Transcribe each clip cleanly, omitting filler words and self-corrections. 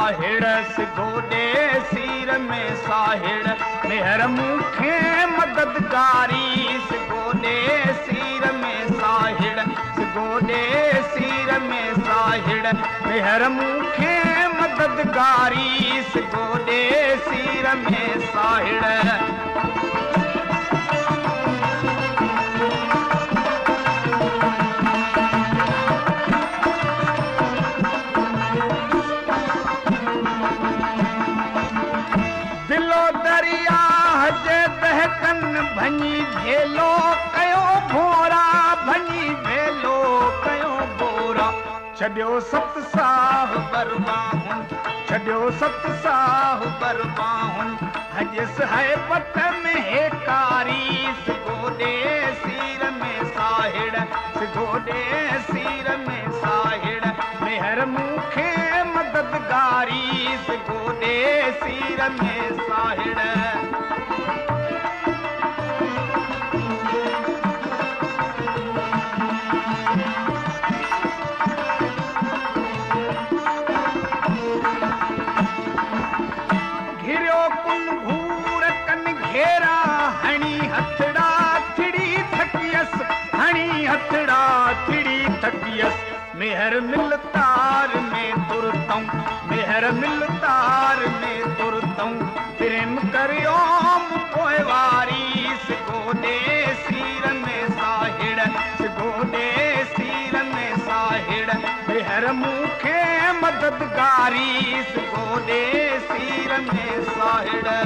साहिड़ सिगोडे सीर में साहिड़ मेहर मूंखे मददगारी सिगोडे सीर में साहिड़ सिगोडे सीर में साहिड़ मेहर मूंखे मददगारी सिगोडे सीर में साहिड़ भनी भेलो कयो भोरा भनी भेलो कयो भोरा छॾियो सत साह बरबाहुन छॾियो सत साह बरबाहुन हजस है पट में हेकारी सिगोडे सीर में साहिड़ सिगोडे सीर में साहिड़ मेहर मूंखे मददगारी सिगोडे सीर में साहिड़ मेहर मिलतार में तुरतऊं मेहर मिलतार में तुरतऊं प्रेम करियो पोइवारी सिगोडे सीर में साहिड़ सिगोडे सीर में साहिड़ मेहर मूंखे मददगारी सिगोडे सीर में साहिड़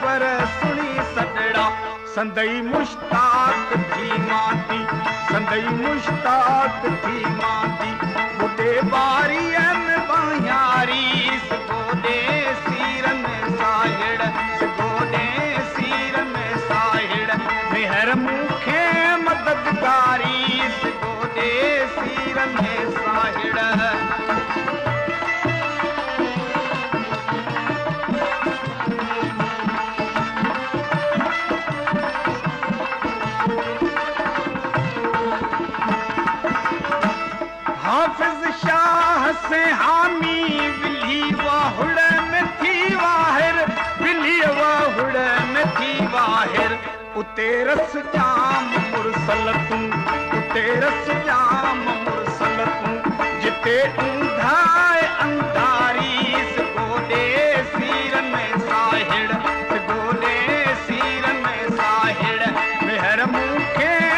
पर सुनी सदड़ा संदई मुश्ताक थी माती संदई मुश्ताक थी माती बुढ़े बारी में बायारी सिगोडे सीर में साहिड़ सिगोडे सीर में साहिड़ मेहर मूंखे मददगारी सिगोडे सीर में साहिड़ से हामी विली वाहुड़ में थी वाहिर विली वाहुड़ में थी वाहिर उते रस जाम मुरसल तूं उते रस जाम मुरसल तूं जिते ऊंधाए अंधारी सिगोडे सीर में साहिड़ सिगोडे सीर में साहिड़ मेहर मूंखे